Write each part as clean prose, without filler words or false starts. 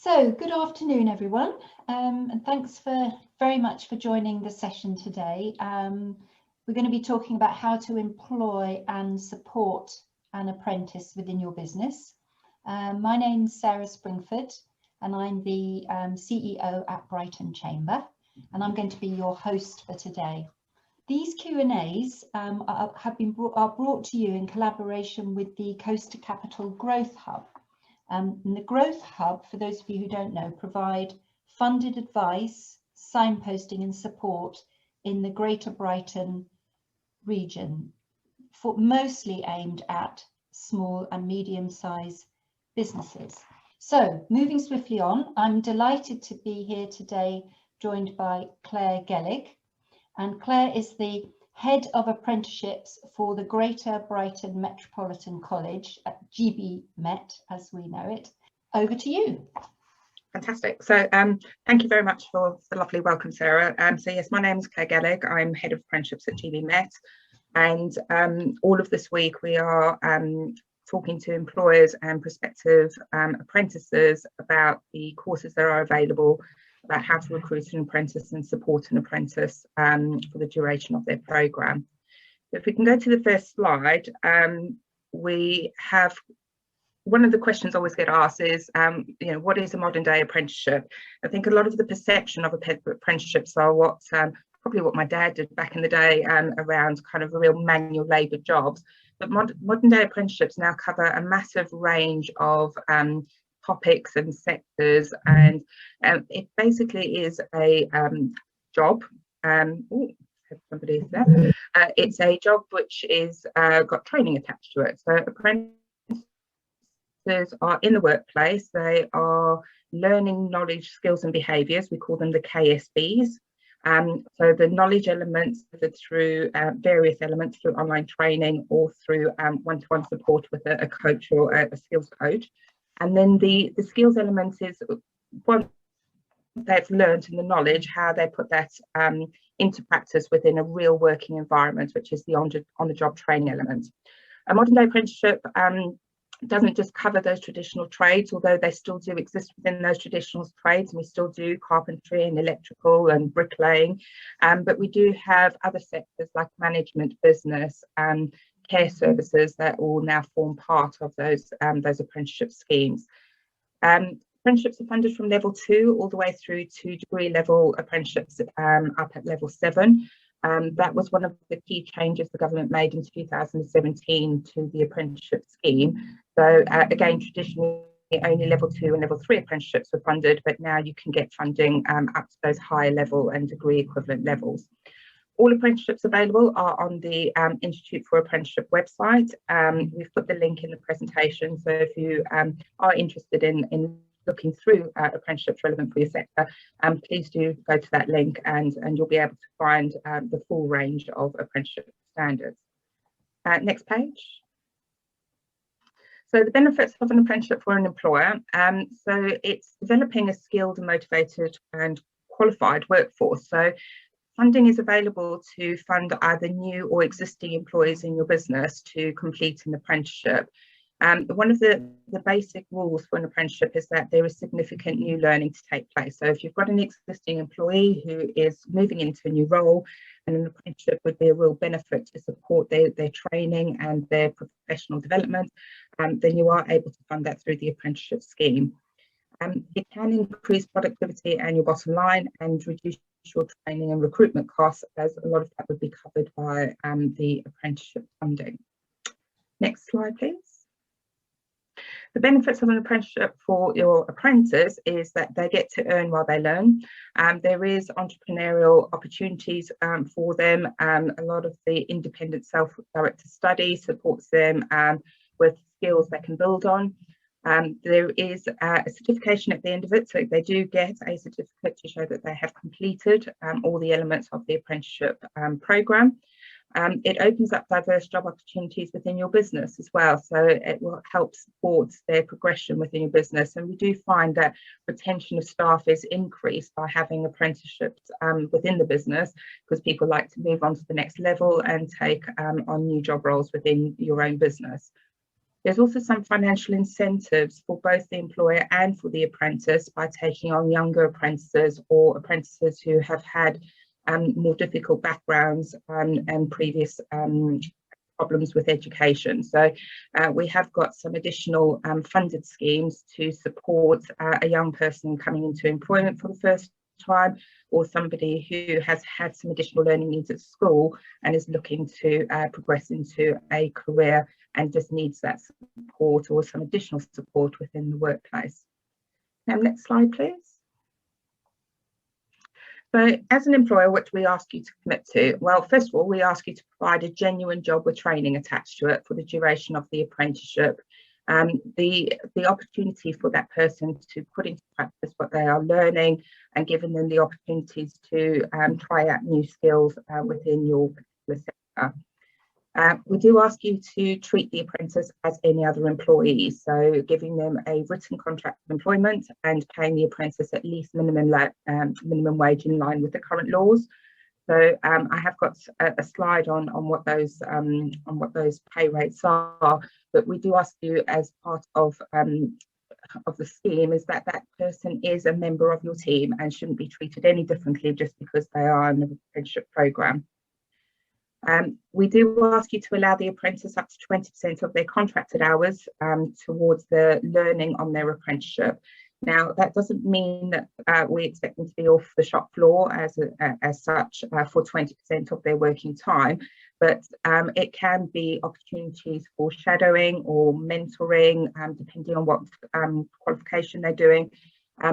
So, good afternoon, everyone, and thanks very much for joining the session today. We're going to be talking about how to employ and support an apprentice within your business. My name's Sarah Springford, and I'm the CEO at Brighton Chamber, and I'm going to be your host for today. These Q&As are brought to you in collaboration with the Coast Capital Growth Hub. And the Growth Hub, for those of you who don't know, provide funded advice, signposting and support in the Greater Brighton region, mostly aimed at small and medium-sized businesses. So, moving swiftly on, I'm delighted to be here today joined by Claire Gehlig. And Claire is the Head of Apprenticeships for the Greater Brighton Metropolitan College at GB Met, as we know it. Over to you. Fantastic. So thank you very much for the lovely welcome, Sarah. So yes, my name is Claire Gehlig. I'm Head of Apprenticeships at GB Met. And all of this week we are talking to employers and prospective apprentices about the courses that are available, about how to recruit an apprentice and support an apprentice for the duration of their programme. So if we can go to the first slide, we have one of the questions I always get asked is, what is a modern day apprenticeship? I think a lot of the perception of apprenticeships are probably what my dad did back in the day around kind of real manual labour jobs. But modern day apprenticeships now cover a massive range of topics and sectors, and it basically is a job. Somebody's there. It's a job which is got training attached to it. So apprentices are in the workplace. They are learning knowledge, skills, and behaviours. We call them the KSBs. So the knowledge elements through various elements, through online training or through one-to-one support with a coach or a skills coach. And then the skills element is once they've learned and the knowledge, how they put that into practice within a real working environment, which is the on-the-job training element. A modern day apprenticeship doesn't just cover those traditional trades, although they still do exist within those traditional trades, and we still do carpentry and electrical and bricklaying, but we do have other sectors like management, business, care services that all now form part of those apprenticeship schemes. Apprenticeships are funded from level 2 all the way through to degree level apprenticeships up at level 7. That was one of the key changes the government made in 2017 to the apprenticeship scheme. So again, traditionally only level 2 and level 3 apprenticeships were funded, but now you can get funding up to those higher level and degree equivalent levels. All apprenticeships available are on the Institute for Apprenticeship website. We've put the link in the presentation, so if you are interested in looking through apprenticeships relevant for your sector, please do go to that link and you'll be able to find the full range of apprenticeship standards. Next page. So the benefits of an apprenticeship for an employer. So it's developing a skilled and motivated and qualified workforce. So funding is available to fund either new or existing employees in your business to complete an apprenticeship. One of the basic rules for an apprenticeship is that there is significant new learning to take place. So if you've got an existing employee who is moving into a new role, and an apprenticeship would be a real benefit to support their training and their professional development, then you are able to fund that through the apprenticeship scheme. It can increase productivity and your bottom line and reduce your training and recruitment costs, as a lot of that would be covered by the apprenticeship funding. Next slide, please. The benefits of an apprenticeship for your apprentice is that they get to earn while they learn. There is entrepreneurial opportunities for them. A lot of the independent self-directed study supports them with skills they can build on. There is a certification at the end of it, so they do get a certificate to show that they have completed all the elements of the apprenticeship programme. It opens up diverse job opportunities within your business as well, so it will help support their progression within your business. And we do find that retention of staff is increased by having apprenticeships within the business, because people like to move on to the next level and take on new job roles within your own business. There's also some financial incentives for both the employer and for the apprentice by taking on younger apprentices or apprentices who have had more difficult backgrounds and previous problems with education. So we have got some additional funded schemes to support a young person coming into employment for the first time, or somebody who has had some additional learning needs at school and is looking to progress into a career and just needs that support or some additional support within the workplace. Now, next slide, please. So as an employer, what do we ask you to commit to? Well, first of all, we ask you to provide a genuine job with training attached to it for the duration of the apprenticeship. The opportunity for that person to put into practice what they are learning and giving them the opportunities to try out new skills within your particular sector. We do ask you to treat the apprentice as any other employee, so giving them a written contract of employment and paying the apprentice at least minimum wage in line with the current laws. So I have got a slide on what those pay rates are, but we do ask you as part of the scheme is that that person is a member of your team and shouldn't be treated any differently just because they are in the apprenticeship programme. We do ask you to allow the apprentice up to 20% of their contracted hours towards the learning on their apprenticeship. Now, that doesn't mean that we expect them to be off the shop floor as such for 20% of their working time, but it can be opportunities for shadowing or mentoring, depending on what qualification they're doing.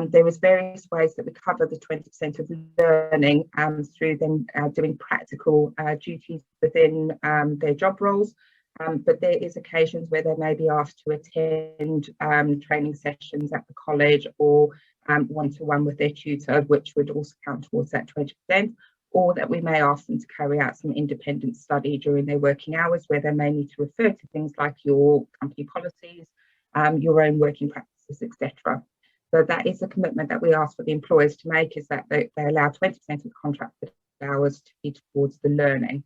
There is various ways that we cover the 20% of learning through them doing practical duties within their job roles. But there is occasions where they may be asked to attend training sessions at the college or one-to-one with their tutor, which would also count towards that 20%, or that we may ask them to carry out some independent study during their working hours where they may need to refer to things like your company policies, your own working practices, etc. So that is a commitment that we ask for the employers to make, is that they allow 20% of the contracted hours to be towards the learning.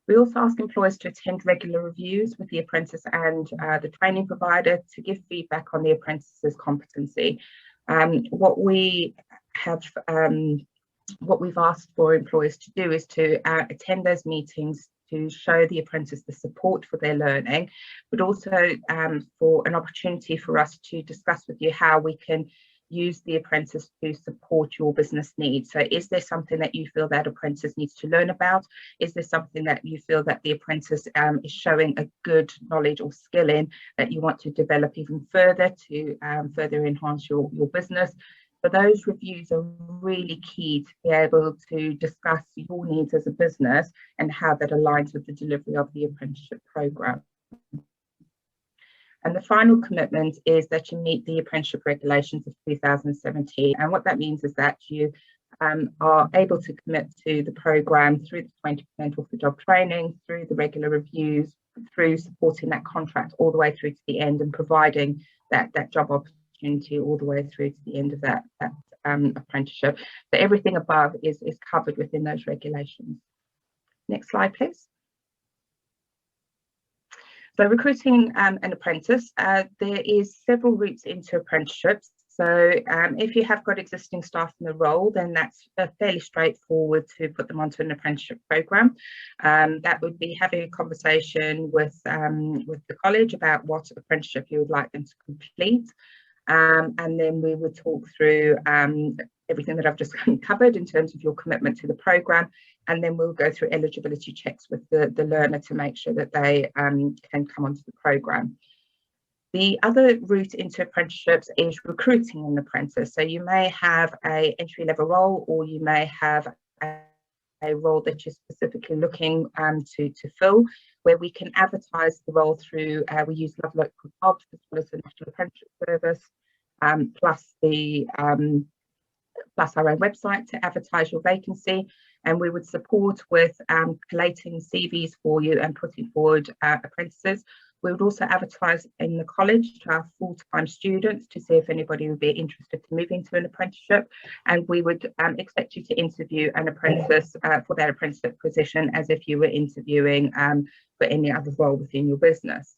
We also ask employers to attend regular reviews with the apprentice and the training provider to give feedback on the apprentice's competency. What we've asked for employers to do is to attend those meetings to show the apprentice the support for their learning, but also for an opportunity for us to discuss with you how we can use the apprentice to support your business needs. So is there something that you feel that apprentice needs to learn about? Is there something that you feel that the apprentice is showing a good knowledge or skill in that you want to develop even further to further enhance your business? So those reviews are really key to be able to discuss your needs as a business and how that aligns with the delivery of the apprenticeship programme. And the final commitment is that you meet the apprenticeship regulations of 2017. And what that means is that you are able to commit to the programme through the 20% off the job training, through the regular reviews, through supporting that contract all the way through to the end and providing that job opportunity all the way through to the end of that apprenticeship. So everything above is covered within those regulations. Next slide, please. So recruiting an apprentice, there is several routes into apprenticeships. So if you have got existing staff in the role, then that's fairly straightforward to put them onto an apprenticeship programme. That would be having a conversation with the college about what apprenticeship you would like them to complete. And then we would talk through everything that I've just covered in terms of your commitment to the programme, and then we'll go through eligibility checks with the learner to make sure that they can come onto the programme. The other route into apprenticeships is recruiting an apprentice. So you may have an entry-level role, or you may have a role that you're specifically looking to fill, where we can advertise the role through, we use Love Local Jobs as well as the National Apprenticeship Service, plus our own website to advertise your vacancy. And we would support with collating CVs for you and putting forward apprentices. We would also advertise in the college to our full-time students to see if anybody would be interested to move into an apprenticeship. And we would expect you to interview an apprentice for that apprenticeship position as if you were interviewing for any other role within your business.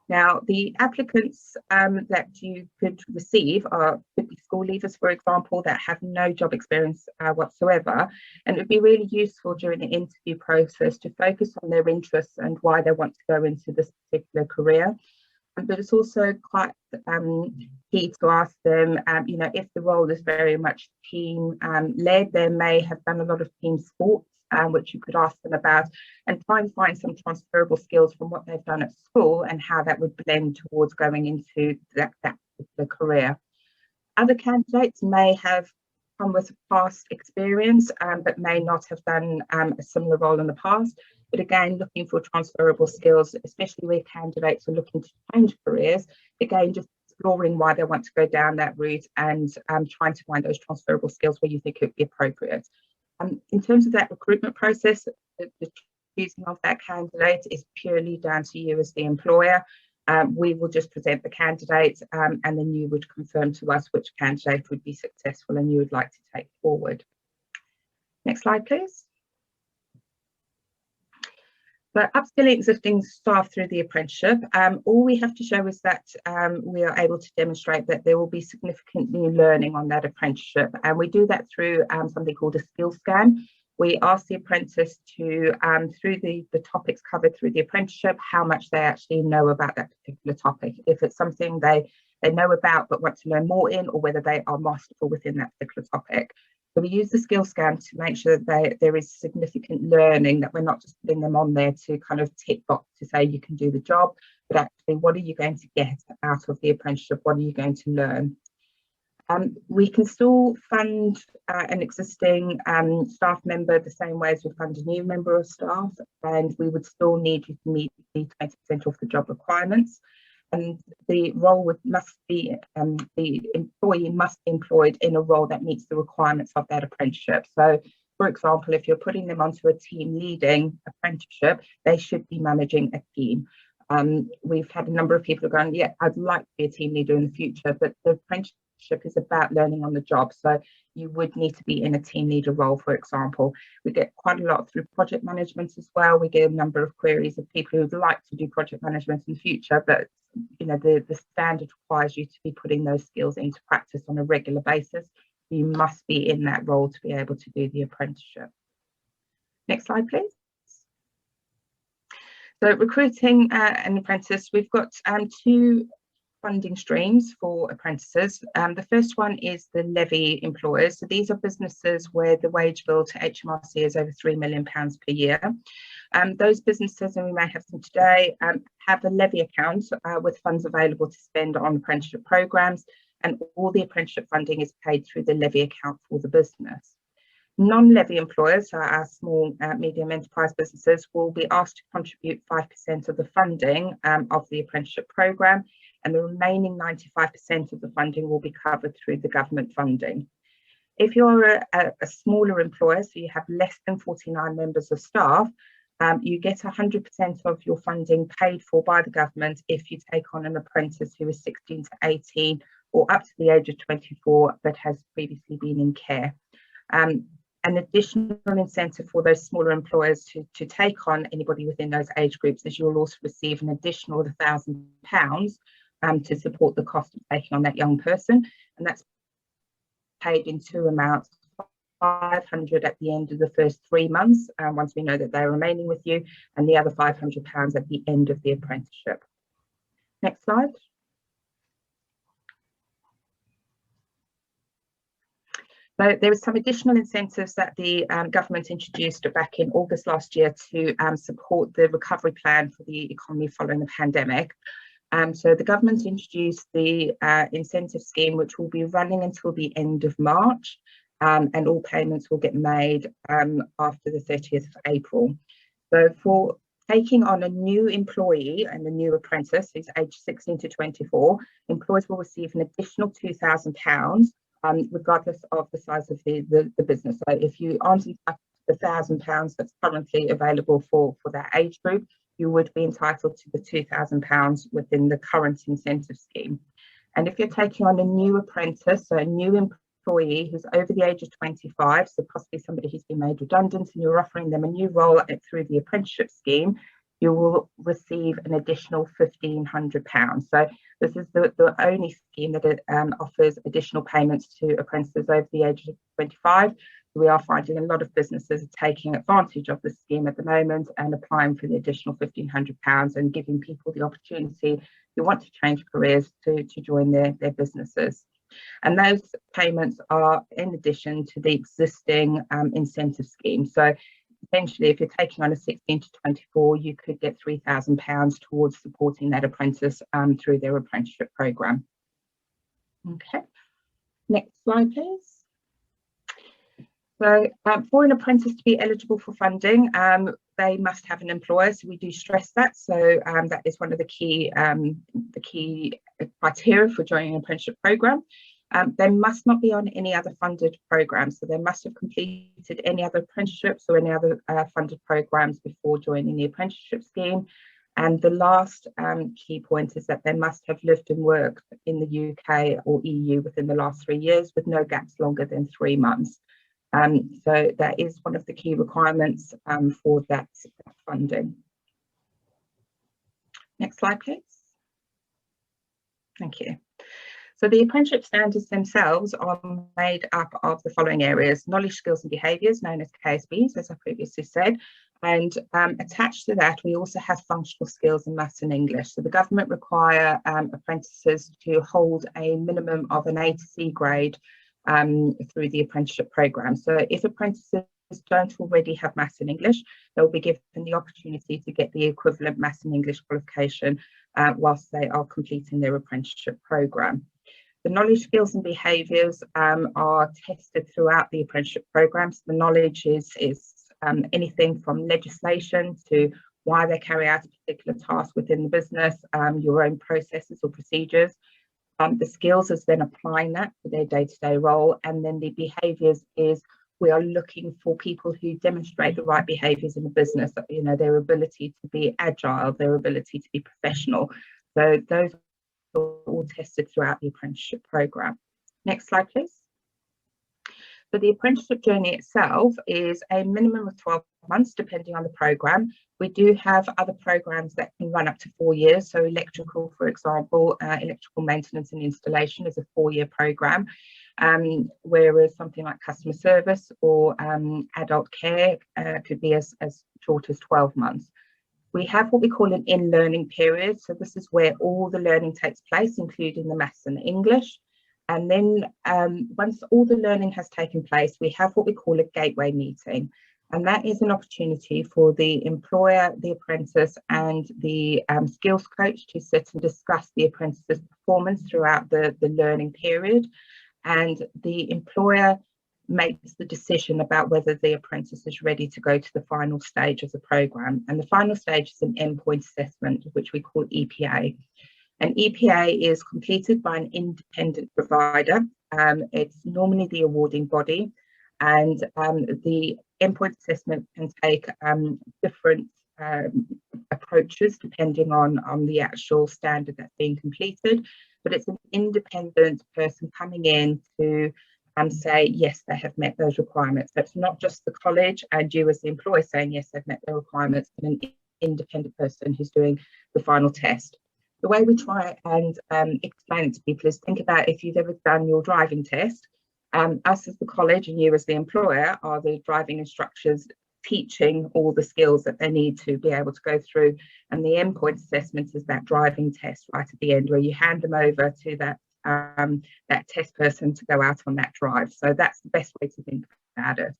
Now, the applicants that you could receive could be school leavers, for example, that have no job experience whatsoever. And it would be really useful during the interview process to focus on their interests and why they want to go into this particular career. But it's also quite key to ask them, if the role is very much team led, they may have done a lot of team sports, which you could ask them about, and try and find some transferable skills from what they've done at school and how that would blend towards going into that particular career. Other candidates may have come with past experience, but may not have done a similar role in the past. But again, looking for transferable skills, especially where candidates are looking to change careers, again, just exploring why they want to go down that route and trying to find those transferable skills where you think it would be appropriate. In terms of that recruitment process, the choosing of that candidate is purely down to you as the employer. We will just present the candidate and then you would confirm to us which candidate would be successful and you would like to take forward. Next slide, please. So upskilling existing staff through the apprenticeship, all we have to show is that we are able to demonstrate that there will be significant new learning on that apprenticeship. And we do that through something called a skill scan. We ask the apprentice to, through the topics covered through the apprenticeship, how much they actually know about that particular topic. If it's something they know about but want to learn more in, or whether they are masterful within that particular topic. So we use the skill scan to make sure that there is significant learning, that we're not just putting them on there to kind of tick box to say you can do the job, but actually what are you going to get out of the apprenticeship? What are you going to learn? We can still fund an existing staff member the same way as we fund a new member of staff, and we would still need you to meet the 20% off the job requirements. And the role must be, the employee must be employed in a role that meets the requirements of that apprenticeship. So, for example, if you're putting them onto a team leading apprenticeship, they should be managing a team. We've had a number of people going, yeah, I'd like to be a team leader in the future, but the apprenticeship is about learning on the job. So you would need to be in a team leader role, for example. We get quite a lot through project management as well. We get a number of queries of people who'd like to do project management in the future, but the standard requires you to be putting those skills into practice on a regular basis. You must be in that role to be able to do the apprenticeship. Next slide, please. So recruiting an apprentice, we've got two funding streams for apprentices. The first one is the Levy employers. So these are businesses where the wage bill to HMRC is over £3 million per year. Those businesses, and we may have some today, have a Levy account with funds available to spend on apprenticeship programs, and all the apprenticeship funding is paid through the Levy account for the business. Non-Levy employers, so our small, medium enterprise businesses, will be asked to contribute 5% of the funding of the apprenticeship programme, and the remaining 95% of the funding will be covered through the government funding. If you're a smaller employer, so you have less than 49 members of staff, you get 100% of your funding paid for by the government if you take on an apprentice who is 16 to 18 or up to the age of 24 but has previously been in care. An additional incentive for those smaller employers to take on anybody within those age groups is you'll also receive an additional £1,000 to support the cost of taking on that young person, and that's paid in two amounts. 500 at the end of the first 3 months, once we know that they're remaining with you, and the other £500 at the end of the apprenticeship. Next slide. So there was some additional incentives that the government introduced back in August last year to support the recovery plan for the economy following the pandemic. So the government introduced the incentive scheme, which will be running until the end of March, and all payments will get made after the 30th of April. So for taking on a new employee and a new apprentice who's aged 16 to 24, employers will receive an additional £2,000, regardless of the size of the business. So if you aren't entitled to the £1,000 that's currently available for that age group, you would be entitled to the £2,000 within the current incentive scheme. And if you're taking on a new apprentice, so a new employee who's over the age of 25, so possibly somebody who's been made redundant, and you're offering them a new role through the apprenticeship scheme, you will receive an additional £1,500. So this is the only scheme that offers additional payments to apprentices over the age of 25. We are finding a lot of businesses are taking advantage of this scheme at the moment and applying for the additional £1,500 and giving people the opportunity who want to change careers to join their businesses. And those payments are in addition to the existing incentive scheme. So essentially, if you're taking on a 16 to 24, you could get £3,000 towards supporting that apprentice through their apprenticeship programme. Okay, next slide, please. So for an apprentice to be eligible for funding, they must have an employer. So we do stress that. So that is one of the key criteria for joining an apprenticeship programme. They must not be on any other funded programs. So they must have completed any other apprenticeships or any other funded programs before joining the apprenticeship scheme. And the last key point is that they must have lived and worked in the UK or EU within the last 3 years with no gaps longer than 3 months. So that is one of the key requirements for that funding. Next slide, please. Thank you. So the apprenticeship standards themselves are made up of the following areas: knowledge, skills and behaviours, known as KSBs, as I previously said. And attached to that, we also have functional skills in maths and English. So the government require apprentices to hold a minimum of an A to C grade through the apprenticeship programme. So if apprentices don't already have maths and English, they'll be given the opportunity to get the equivalent maths and English qualification whilst they are completing their apprenticeship programme. The knowledge, skills and behaviours are tested throughout the apprenticeship programme. So the knowledge is anything from legislation to why they carry out a particular task within the business, your own processes or procedures. The skills is then applying that to their day-to-day role, and then the behaviours is we are looking for people who demonstrate the right behaviours in the business, you know, their ability to be agile, their ability to be professional. So those are all tested throughout the apprenticeship programme. Next slide, please. So the apprenticeship journey itself is a minimum of 12 months, depending on the programme. We do have other programmes that can run up to 4 years. So electrical, for example, electrical maintenance and installation is a 4-year programme, whereas something like customer service or adult care could be as short as 12 months. We have what we call an in-learning period. So this is where all the learning takes place, including the maths and the English. And then once all the learning has taken place, we have what we call a gateway meeting. And that is an opportunity for the employer, the apprentice and the skills coach to sit and discuss the apprentice's performance throughout the learning period. And the employer makes the decision about whether the apprentice is ready to go to the final stage of the programme. And the final stage is an endpoint assessment, which we call EPA. An EPA is completed by an independent provider. It's normally the awarding body, and the endpoint assessment can take different approaches depending on the actual standard that's being completed. But it's an independent person coming in to say, yes, they have met those requirements. So it's not just the college and you as the employer saying, yes, they've met their requirements, but an independent person who's doing the final test. The way we try and explain it to people is think about if you've ever done your driving test, us as the college and you as the employer are the driving instructors teaching all the skills that they need to be able to go through. And the endpoint assessment is that driving test right at the end where you hand them over to that test person to go out on that drive. So that's the best way to think about it.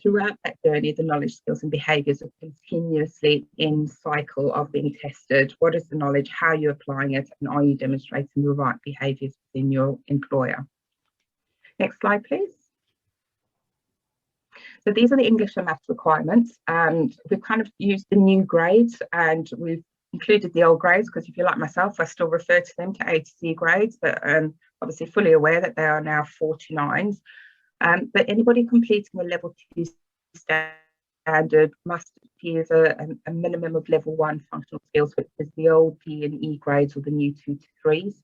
Throughout that journey, the knowledge, skills and behaviours are continuously in cycle of being tested. What is the knowledge? How are you applying it? And are you demonstrating the right behaviours within your employer? Next slide, please. So these are the English and maths requirements. And we've kind of used the new grades and we've included the old grades because if you're like myself, I still refer to them to A to C grades, but obviously fully aware that they are now 49s. But anybody completing a level 2 standard must achieve a minimum of level 1 functional skills, which is the old D and E grades or the new 2 to 3s.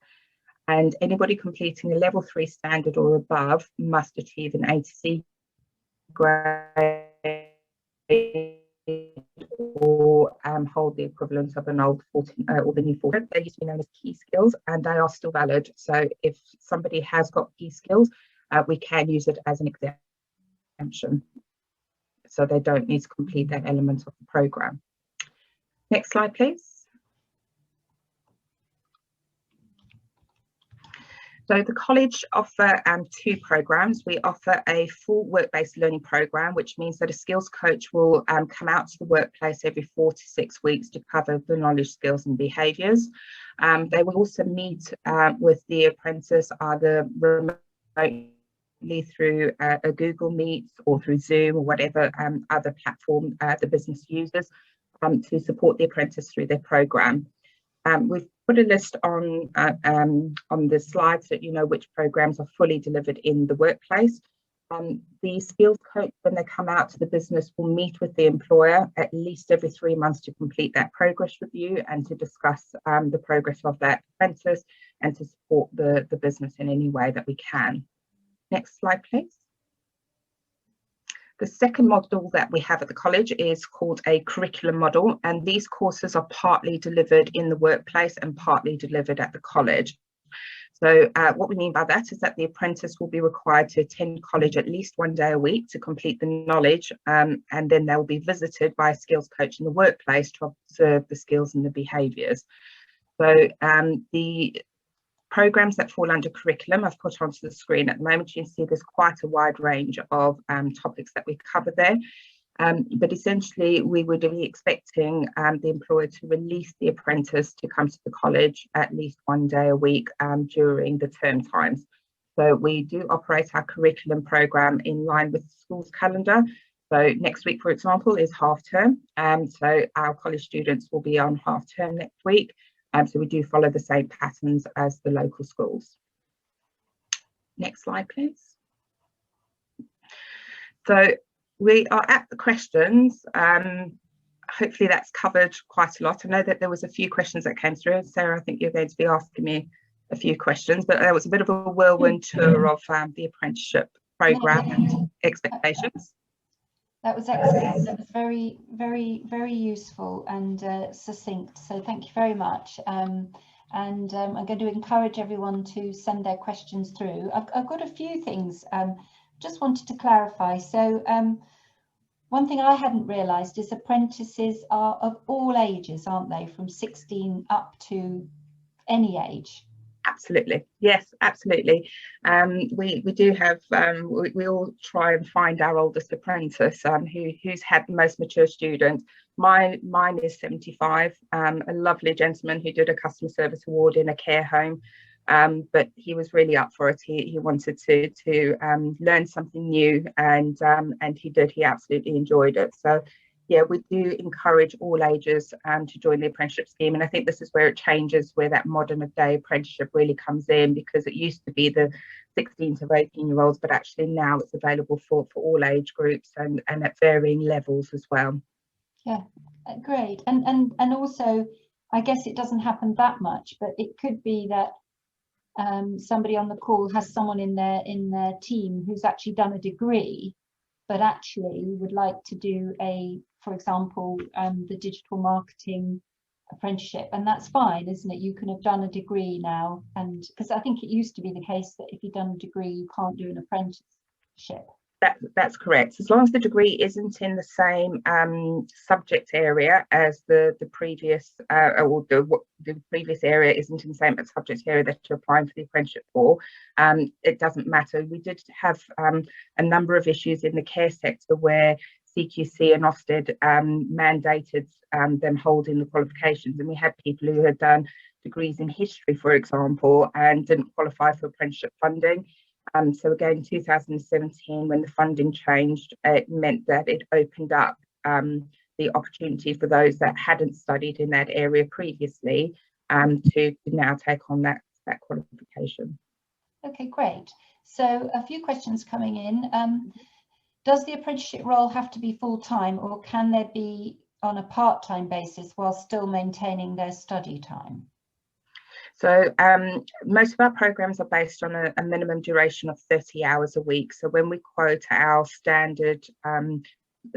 And anybody completing a level 3 standard or above must achieve an A to C grade or hold the equivalent of an old 14 or the new 14. They used to be known as key skills, and they are still valid. So if somebody has got key skills, we can use it as an exemption. So they don't need to complete that element of the programme. Next slide, please. So the college offer two programmes. We offer a full work-based learning programme, which means that a skills coach will come out to the workplace every 4 to 6 weeks to cover the knowledge, skills and behaviours. They will also meet with the apprentice either remotely through a Google Meet or through Zoom or whatever other platform the business uses to support the apprentice through their programme. We've put a list on the slides that you know which programs are fully delivered in the workplace. The skills coach, when they come out to the business, will meet with the employer at least every 3 months to complete that progress review and to discuss the progress of that apprentice and to support the business in any way that we can. Next slide, please. The second model that we have at the college is called a curriculum model, and these courses are partly delivered in the workplace and partly delivered at the college. So what we mean by that is that the apprentice will be required to attend college at least 1 day a week to complete the knowledge, and then they'll be visited by a skills coach in the workplace to observe the skills and the behaviours. So the programs that fall under curriculum I've put onto the screen at the moment. You can see there's quite a wide range of topics that we cover there. But essentially, we would be expecting the employer to release the apprentice to come to the college at least 1 day a week during the term times. So we do operate our curriculum programme in line with the school's calendar. So next week, for example, is half term. So our college students will be on half term next week. So we do follow the same patterns as the local schools. Next slide, please. So we are at the questions. Hopefully that's covered quite a lot. I know that there was a few questions that came through. Sarah, I think you're going to be asking me a few questions, but there was a bit of a whirlwind tour of the apprenticeship programme and expectations. That was excellent. That was very, very, very useful and succinct. So thank you very much. I'm going to encourage everyone to send their questions through. I've got a few things just wanted to clarify. So one thing I hadn't realised is apprentices are of all ages, aren't they? From 16 up to any age. Absolutely, yes, absolutely. We do have, we all try and find our oldest apprentice who's had the most mature student. Mine is 75, a lovely gentleman who did a customer service award in a care home, but he was really up for it. He wanted to learn something new, and he did. He absolutely enjoyed it. So yeah, we do encourage all ages to join the apprenticeship scheme, and I think this is where it changes, where that modern day apprenticeship really comes in, because it used to be the 16 to 18-year-olds, but actually now it's available for all age groups and at varying levels as well. Yeah, great. And also, I guess it doesn't happen that much, but it could be that somebody on the call has someone in their team who's actually done a degree, but actually would like to do for example, the digital marketing apprenticeship, and that's fine, isn't it? You can have done a degree now, and because I think it used to be the case that if you've done a degree, you can't do an apprenticeship. That's correct. As long as the degree isn't in the same subject area as the previous, or the previous area isn't in the same subject area that you're applying for the apprenticeship for, it doesn't matter. We did have a number of issues in the care sector where CQC and Ofsted mandated them holding the qualifications, and we had people who had done degrees in history, for example, and didn't qualify for apprenticeship funding. So again, 2017, when the funding changed, it meant that it opened up the opportunity for those that hadn't studied in that area previously to now take on that qualification. Okay, great. So a few questions coming in. Does the apprenticeship role have to be full-time, or can there be on a part-time basis while still maintaining their study time? So most of our programs are based on a minimum duration of 30 hours a week. So when we quote our standard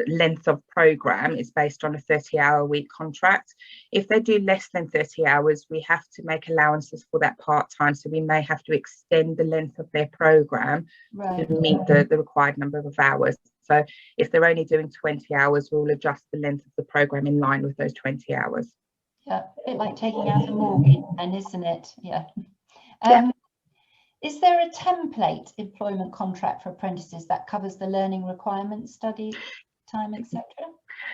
length of program is based on a 30-hour-a-week contract. If they do less than 30 hours, we have to make allowances for that part-time, so we may have to extend the length of their program to meet the required number of hours. So if they're only doing 20 hours, we'll adjust the length of the program in line with those 20 hours. Yeah, a bit like taking out a mortgage then, isn't it? Yeah. Is there a template employment contract for apprentices that covers the learning requirements, study time, etc.?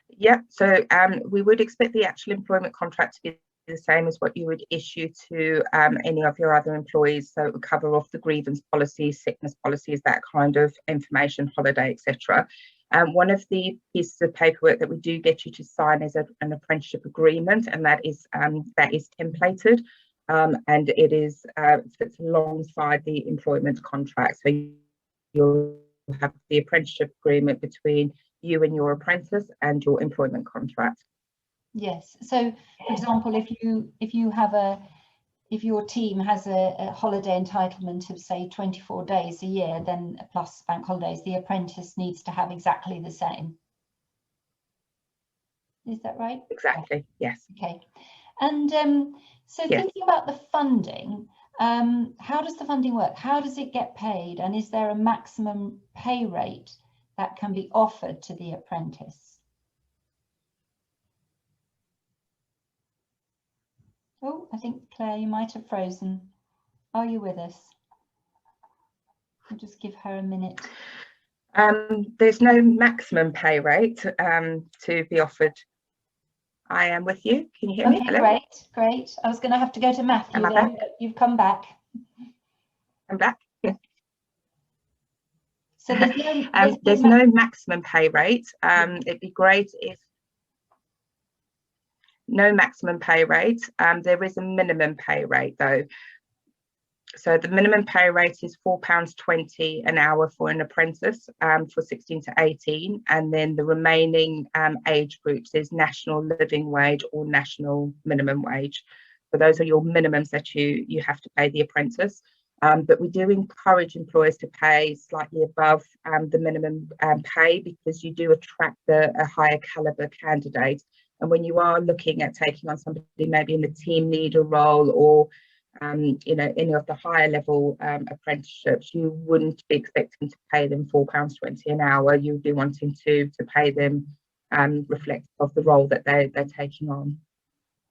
Yeah, so we would expect the actual employment contract to be the same as what you would issue to any of your other employees. So it would cover off the grievance policies, sickness policies, that kind of information, holiday, etc. One of the pieces of paperwork that we do get you to sign is an apprenticeship agreement, and that is templated. And it is sits alongside the employment contract. So you'll have the apprenticeship agreement between you and your apprentice and your employment contract. Yes. So, for example, if your team has a holiday entitlement of say 24 days a year, then plus bank holidays, the apprentice needs to have exactly the same. Is that right? Exactly. Yes. Okay. And so thinking about the funding, how does the funding work? How does it get paid? And is there a maximum pay rate that can be offered to the apprentice? Oh, I think, Claire, you might have frozen. Are you with us? I'll just give her a minute. There's no maximum pay rate to be offered. I am with you. Can you hear me? Hello? Great, great. I was going to have to go to Matthew there, but you've come back. I'm back. So there's no maximum pay rate. It'd be great if no maximum pay rate. There is a minimum pay rate though. So the minimum pay rate is £4.20 an hour for an apprentice for 16 to 18, and then the remaining age groups is national living wage or national minimum wage. So those are your minimums that you have to pay the apprentice. But we do encourage employers to pay slightly above the minimum pay, because you do attract a higher caliber candidate. And when you are looking at taking on somebody maybe in the team leader role or any of the higher level apprenticeships, you wouldn't be expecting to pay them £4.20 an hour. You'd be wanting to pay them reflective of the role that they're taking on.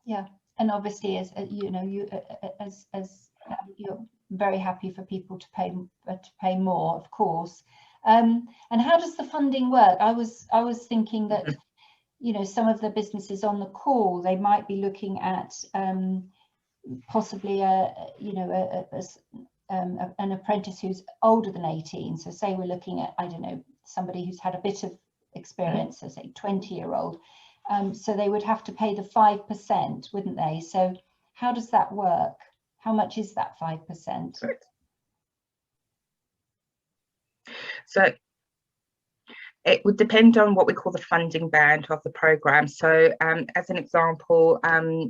Yeah, and obviously, as you're very happy for people to pay more, of course. And how does the funding work? I was thinking that some of the businesses on the call, they might be looking at possibly an apprentice who's older than 18. So say we're looking at, I don't know, somebody who's had a bit of experience, so say 20-year-old. So they would have to pay the 5%, wouldn't they? So how does that work? How much is that 5%? So it would depend on what we call the funding band of the programme. So as an example,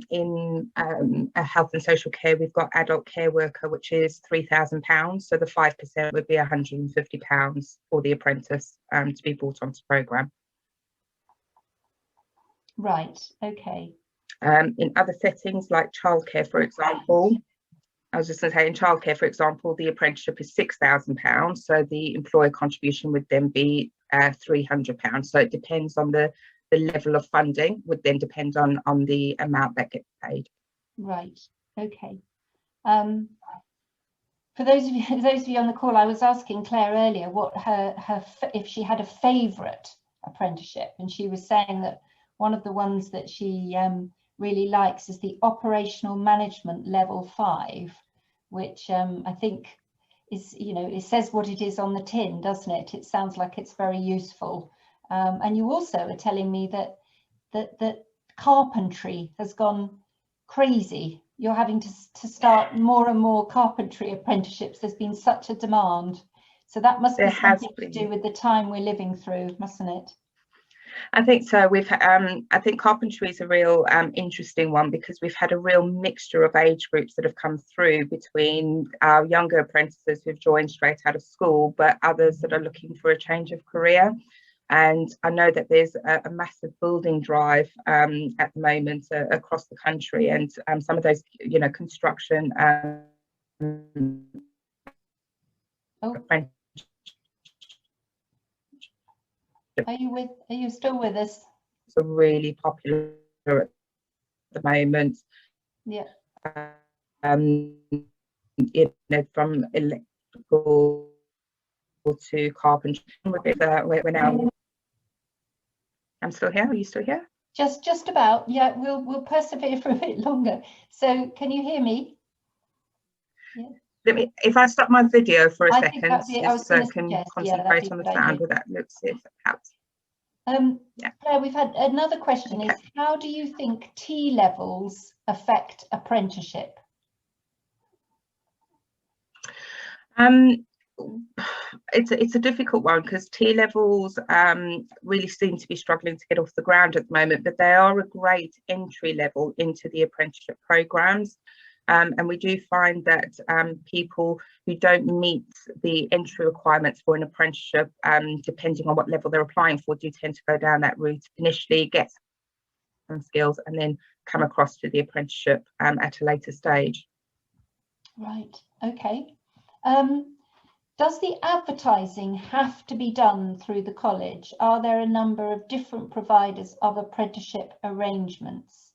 in health and social care, we've got adult care worker, which is £3,000. So the 5% would be £150 for the apprentice to be brought onto the programme. Right, okay. In other settings like childcare, for example, I was just going to say in childcare, for example, the apprenticeship is £6,000. So the employer contribution would then be £300. So it depends on the level of funding, would then depend on the amount that gets paid. Right, okay. For those of you on the call, I was asking Claire earlier what if she had a favourite apprenticeship, and she was saying that one of the ones that she really likes is the operational management level 5, which I think is, it says what it is on the tin, doesn't it? It sounds like it's very useful. And you also are telling me that carpentry has gone crazy. You're having to start more and more carpentry apprenticeships. There's been such a demand. So that must be something to do with the time we're living through, mustn't it? I think so. I think carpentry is a real interesting one, because we've had a real mixture of age groups that have come through, between our younger apprentices who've joined straight out of school, but others that are looking for a change of career. And I know that there's a massive building drive at the moment across the country, and some of those, you know, construction Are you still with us? are really popular at the moment. Yeah. You know, from electrical to carpentry. We're now. I'm still here. Are you still here? Just about. Yeah, we'll persevere for a bit longer. So, can you hear me? Yeah. If I stop my video for a second, just so I can concentrate on the sound with that. Let's see if that helps. Yeah. Claire, we've had another question. Okay. Is how do you think T levels affect apprenticeship? It's a difficult one, because T levels really seem to be struggling to get off the ground at the moment, but they are a great entry level into the apprenticeship programs. And we do find that people who don't meet the entry requirements for an apprenticeship, depending on what level they're applying for, do tend to go down that route initially, get some skills, and then come across to the apprenticeship at a later stage. Right, okay. Does the advertising have to be done through the college? Are there a number of different providers of apprenticeship arrangements?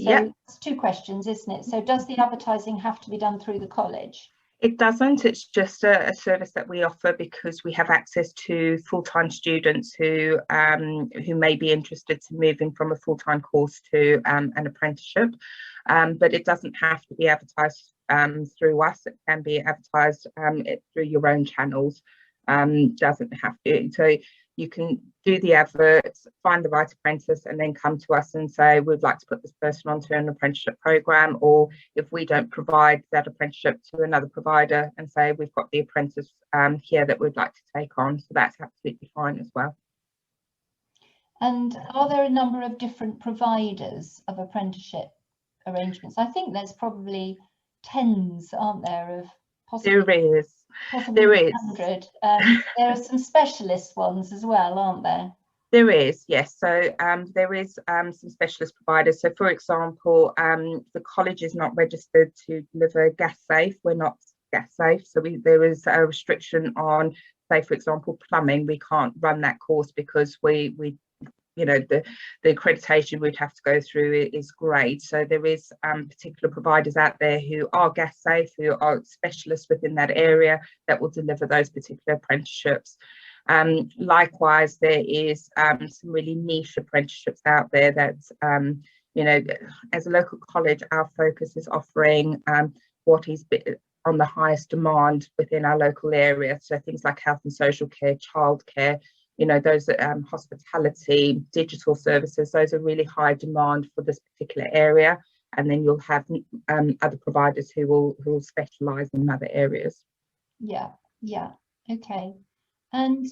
So yeah. It's two questions, isn't it? So does the advertising have to be done through the college? It doesn't. It's just a service that we offer because we have access to full-time students who may be interested to moving from a full-time course to an apprenticeship. But it doesn't have to be advertised through us. It can be advertised through your own channels. Doesn't have to. So you can do the adverts, find the right apprentice, and then come to us and say, we'd like to put this person onto an apprenticeship program. Or if we don't provide that apprenticeship, to another provider and say, we've got the apprentice here that we'd like to take on. So that's absolutely fine as well. And are there a number of different providers of apprenticeship arrangements? I think there's probably tens, aren't there, of possibly. There is. There is. 100. There are some specialist ones as well, aren't there? There is, yes. So there is some specialist providers. So, for example, the college is not registered to deliver gas safe. We're not gas safe. So there is a restriction on, say, for example, plumbing. We can't run that course because we you know, the accreditation we'd have to go through is great. So there is particular providers out there who are gas safe, who are specialists within that area that will deliver those particular apprenticeships. Likewise, there is some really niche apprenticeships out there that, you know, as a local college, our focus is offering what is on the highest demand within our local area. So things like health and social care, childcare, you know, those hospitality, digital services, those are really high demand for this particular area. And then you'll have other providers who will specialise in other areas. Yeah, okay. And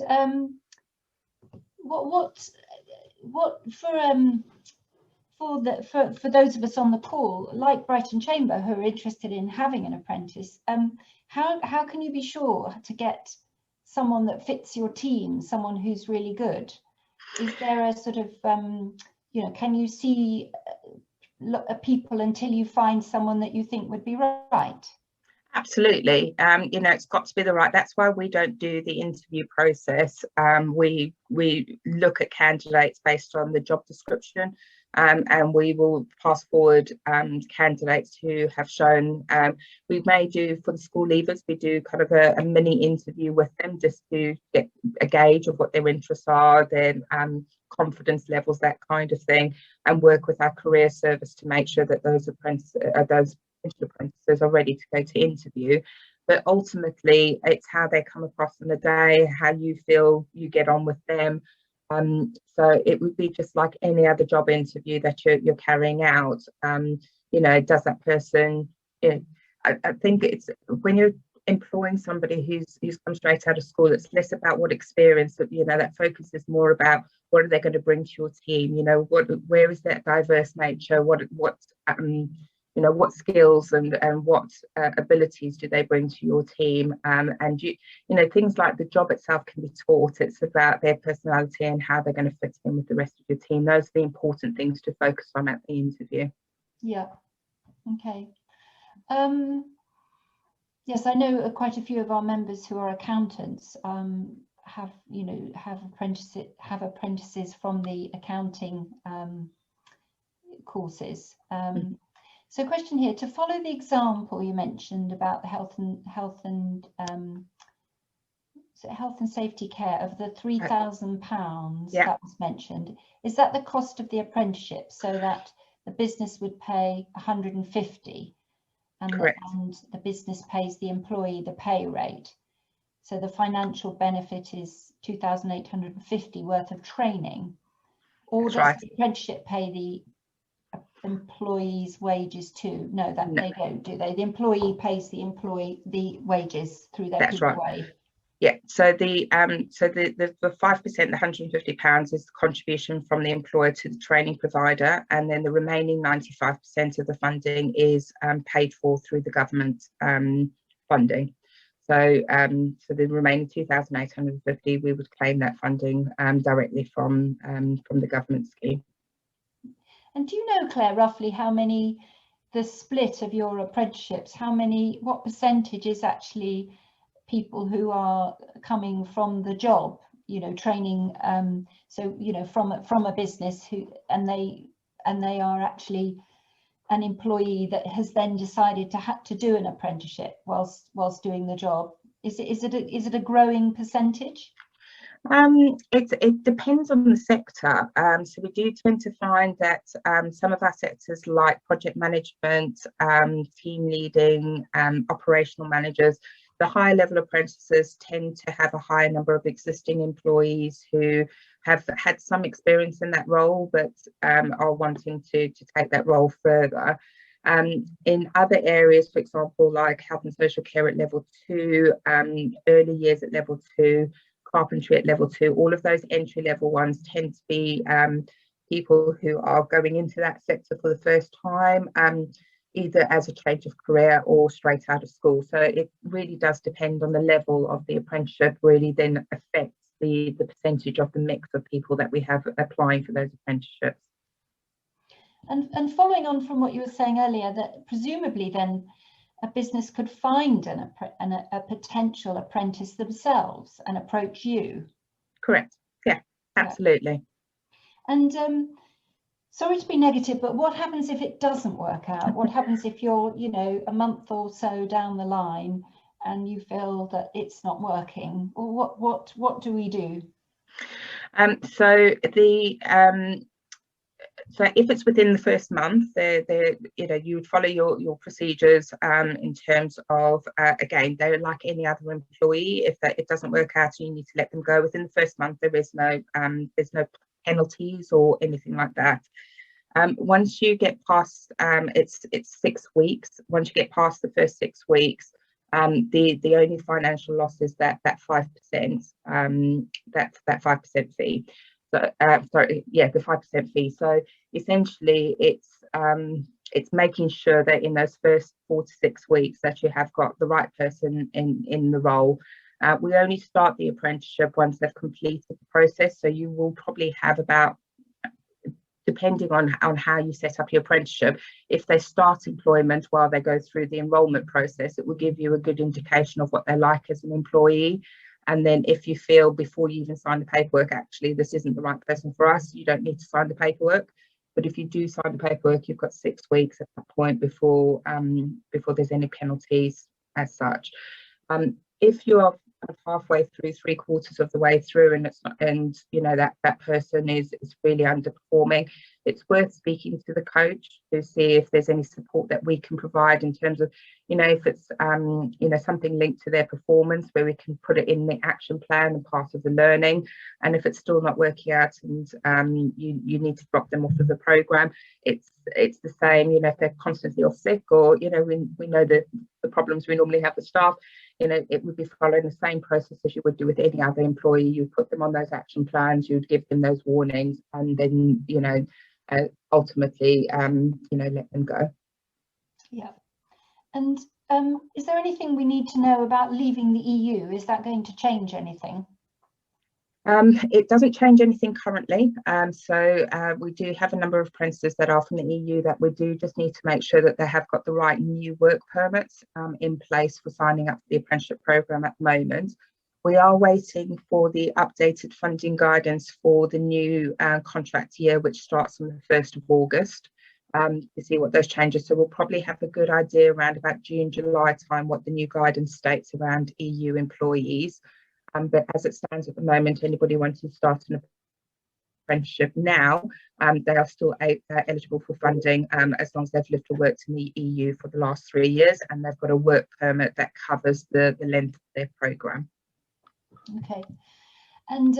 what for those of us on the call, like Brighton Chamber, who are interested in having an apprentice, how can you be sure to get someone that fits your team, someone who's really good? Is there a sort of, you know, can you see people until you find someone that you think would be right? Absolutely. You know, it's got to be the right. That's why we don't do the interview process. We look at candidates based on the job description, and we will pass forward candidates who have shown. We may do, for the school leavers, we do kind of a mini interview with them just to get a gauge of what their interests are, their confidence levels, that kind of thing, and work with our career service to make sure that those apprentices are ready to go to interview. But ultimately, it's how they come across in the day, how you feel you get on with them. So it would be just like any other job interview that you're carrying out. You know, does that person, you know, I think it's when you're employing somebody who's come straight out of school, it's less about what experience, you know, that focus is more about what are they going to bring to your team, you know, where is that diverse nature, what you you know, what skills and what abilities do they bring to your team, and you know, things like the job itself can be taught. It's about their personality and how they're going to fit in with the rest of your team. Those are the important things to focus on at the interview. Yeah. Okay. Yes, I know quite a few of our members who are accountants have apprentices from the accounting courses. So question here, to follow the example you mentioned about the health and safety care of the £3,000 Yeah. that was mentioned, is that the cost of the apprenticeship, so that the business would pay 150 and the business pays the employee the pay rate, so the financial benefit is 2,850 worth of training? Or does the apprenticeship pay the employee's wages too? No, they don't, do they? The employee pays the employee the wages through their PAYE. Yeah, so the 5%, the £150 is the contribution from the employer to the training provider, and then the remaining 95% of the funding is paid for through the government funding. So the remaining 2,850, we would claim that funding directly from the government scheme. And do you know, Claire, roughly how many, the split of your apprenticeships, what percentage is actually people who are coming from the job, you know, training, so, you know, from a business and they are actually an employee that has then decided to do an apprenticeship whilst doing the job? Is it a growing percentage? It depends on the sector. So we do tend to find that some of our sectors, like project management, team leading, operational managers, the higher level apprentices tend to have a higher number of existing employees who have had some experience in that role, but are wanting to take that role further. In other areas, for example, like health and social care at level 2, early years at level 2, carpentry at level 2, all of those entry level ones tend to be people who are going into that sector for the first time, either as a change of career or straight out of school. So it really does depend on the level of the apprenticeship, really then affects the percentage of the mix of people that we have applying for those apprenticeships. And following on from what you were saying earlier, that presumably then a business could find a potential apprentice themselves and approach you. Correct. Yeah, absolutely. And sorry to be negative, but what happens if it doesn't work out? What happens if you're, you know, a month or so down the line and you feel that it's not working? Or what do we do? So if it's within the first month, you know, you would follow your procedures in terms of, again, they're like any other employee. If it doesn't work out, you need to let them go within the first month. There's no penalties or anything like that. Once you get past, it's 6 weeks. Once you get past the first 6 weeks, the only financial loss is that 5%, that 5% fee. So, the 5% fee. So essentially, it's making sure that in those first 4 to 6 weeks that you have got the right person in the role. We only start the apprenticeship once they've completed the process. So you will probably have about, depending on how you set up your apprenticeship, if they start employment while they go through the enrolment process, it will give you a good indication of what they're like as an employee. And then if you feel before you even sign the paperwork, actually, this isn't the right person for us, you don't need to sign the paperwork. But if you do sign the paperwork, you've got 6 weeks at that point before there's any penalties as such. If you are halfway through, 3/4 of the way through, and you know that person is really underperforming, it's worth speaking to the coach to see if there's any support that we can provide in terms of, you know, if it's you know, something linked to their performance where we can put it in the action plan and part of the learning. And if it's still not working out and you need to drop them off of the program, it's the same, you know, if they're constantly off sick, or, you know, we know the problems we normally have with staff, you know, it would be following the same process as you would do with any other employee. You'd put them on those action plans, you'd give them those warnings, and then, you know, ultimately, you know, let them go. Yeah. And is there anything we need to know about leaving the EU? Is that going to change anything? It doesn't change anything currently. We do have a number of apprentices that are from the EU that we do just need to make sure that they have got the right new work permits in place for signing up for the apprenticeship programme at the moment. We are waiting for the updated funding guidance for the new contract year, which starts on the 1st of August, to see what those changes. So we'll probably have a good idea around about June, July time, what the new guidance states around EU employees. But as it stands at the moment, anybody wanting to start an apprenticeship now, they are still eligible for funding as long as they've lived or worked in the EU for the last 3 years and they've got a work permit that covers the length of their programme. Okay. And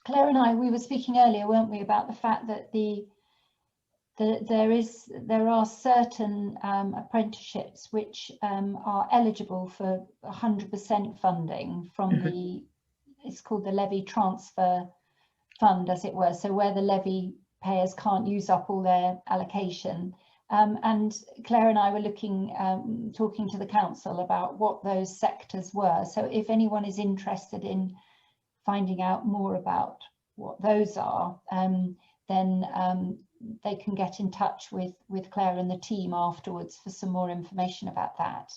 Claire and I, we were speaking earlier, weren't we, about the fact that there are certain apprenticeships which are eligible for 100% funding from the, it's called the Levy transfer fund, as it were, so where the levy payers can't use up all their allocation. And Claire and I were talking to the council about what those sectors were. So if anyone is interested in finding out more about what those are, then they can get in touch with Claire and the team afterwards for some more information about that.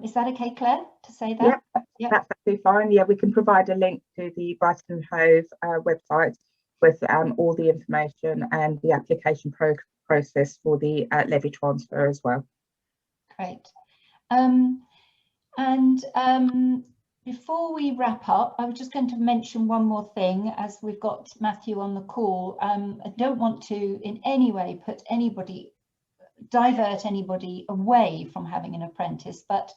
Is that okay, Claire, to say that? Yeah, that's absolutely fine. Yeah, we can provide a link to the Brighton Hove website with all the information and the application process for the levy transfer as well. Great. Before we wrap up, I was just going to mention one more thing as we've got Matthew on the call. I don't want to in any way divert anybody away from having an apprentice, but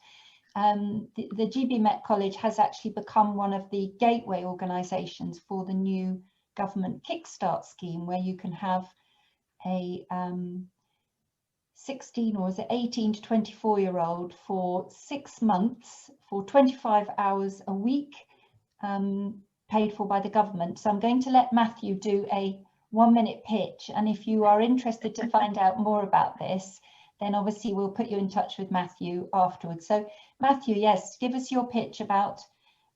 the GB Met College has actually become one of the gateway organisations for the new government Kickstart scheme, where you can have a 16 or is it 18 to 24-year-old for 6 months for 25 hours a week, paid for by the government. So I'm going to let Matthew do a 1-minute pitch, and if you are interested to find out more about this, then obviously we'll put you in touch with Matthew afterwards. So Matthew, yes, give us your pitch about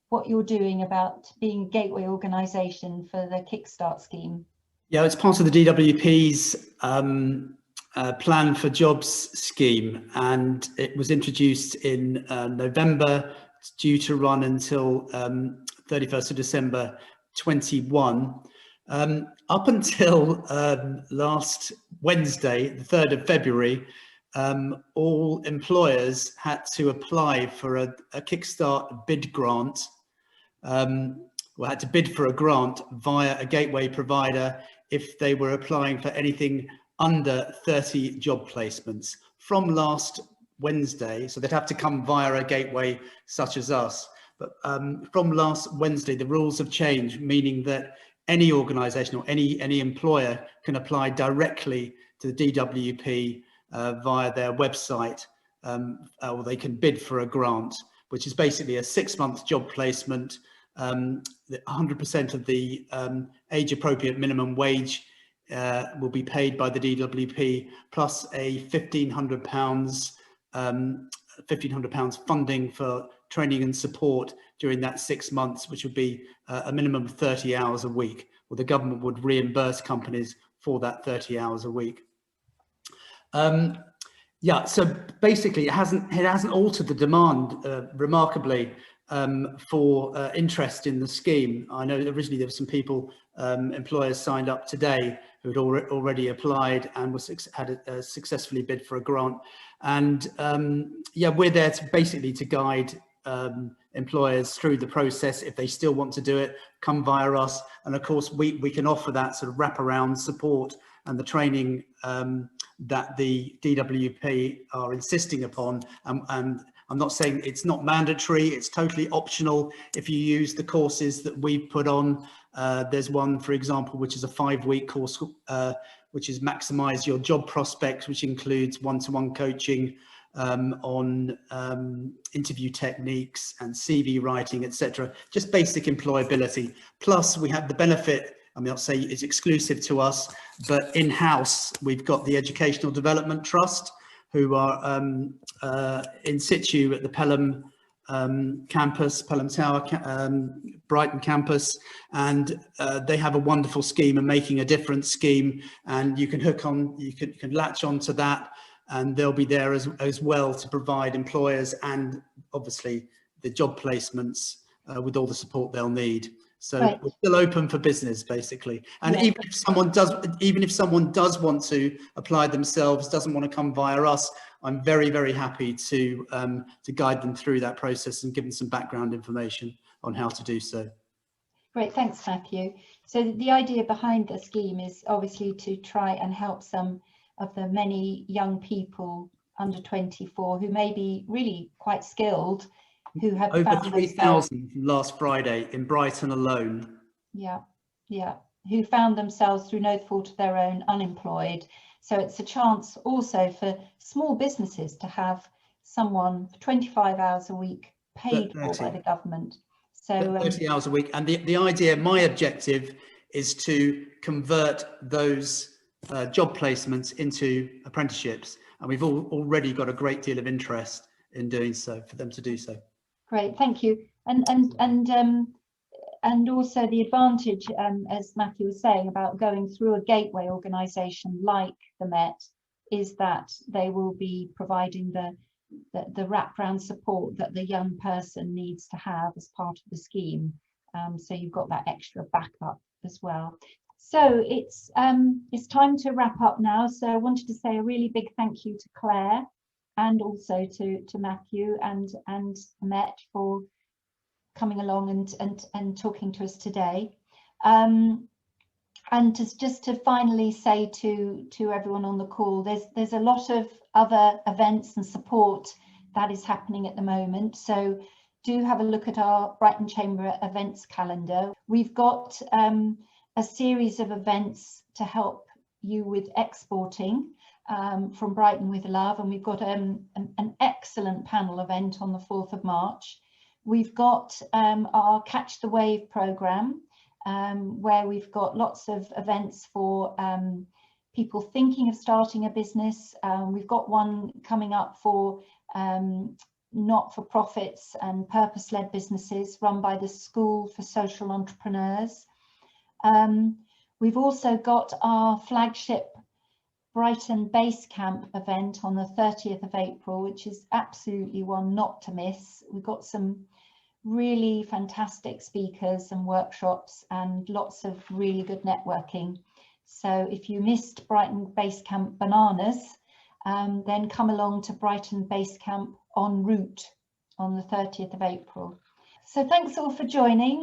what you're doing about being a gateway organisation for the Kickstart scheme. Yeah, it's part of the DWP's Plan for Jobs scheme, and it was introduced in November. It's due to run until 31st of December 21. Up until last Wednesday, the 3rd of February, all employers had to apply for a Kickstart bid grant, had to bid for a grant via a gateway provider if they were applying for anything under 30 job placements from last Wednesday. So they'd have to come via a gateway such as us. But from last Wednesday, the rules have changed, meaning that any organisation or any employer can apply directly to the DWP via their website, or they can bid for a grant, which is basically a 6-month job placement. 100% of the age-appropriate minimum wage will be paid by the DWP, plus a £1,500 funding for training and support during that 6 months, which would be a minimum of 30 hours a week, or the government would reimburse companies for that 30 hours a week. Yeah, so basically it hasn't altered the demand remarkably for interest in the scheme. I know originally there were some people, employers signed up today who'd already applied and had successfully bid for a grant. And yeah, we're there to guide employers through the process. If they still want to do it, come via us. And of course, we can offer that sort of wraparound support and the training that the DWP are insisting upon. And I'm not saying it's not mandatory, it's totally optional if you use the courses that we've put on. There's one, for example, which is a 5-week course, which is Maximise Your Job Prospects, which includes one-to-one coaching on interview techniques and CV writing, etc. Just basic employability. Plus, we have the benefit I mean, I'll say it's exclusive to us, but in-house, we've got the Educational Development Trust, who are in situ at the Pelham campus, Pelham Tower, Brighton campus, and they have a wonderful scheme, a Making a Difference scheme, and you can you can latch onto that, and they'll be there as well to provide employers and obviously the job placements with all the support they'll need. So right. We're still open for business, basically. And yeah. even if someone does want to apply themselves, doesn't want to come via us, I'm very, very happy to guide them through that process and give them some background information on how to do so. Great, thanks, Matthew. So the idea behind the scheme is obviously to try and help some of the many young people under 24 who may be really quite skilled, who have over found 3,000 last Friday in Brighton alone. Yeah, who found themselves through no fault of their own unemployed. So it's a chance also for small businesses to have someone for 25 hours a week paid for by the government. So 30 hours a week. And the idea, my objective, is to convert those job placements into apprenticeships. And we've already got a great deal of interest in doing so, for them to do so. Great, thank you. And also the advantage, as Matthew was saying, about going through a gateway organisation like the Met, is that they will be providing the wraparound support that the young person needs to have as part of the scheme. So you've got that extra backup as well. So it's time to wrap up now. So I wanted to say a really big thank you to Claire, and also to Matthew and Met for coming along and talking to us today. And just to finally say to everyone on the call, there's a lot of other events and support that is happening at the moment. So do have a look at our Brighton Chamber events calendar. We've got a series of events to help you with exporting from Brighton with Love, and we've got an excellent panel event on the 4th of March. We've got our Catch the Wave programme, where we've got lots of events for people thinking of starting a business. We've got one coming up for not-for-profits and purpose-led businesses run by the School for Social Entrepreneurs. We've also got our flagship Brighton Base Camp event on the 30th of April, which is absolutely one not to miss. We've got some really fantastic speakers and workshops and lots of really good networking. So if you missed Brighton Base Camp Bananas, then come along to Brighton Base Camp en route on the 30th of April. So thanks all for joining.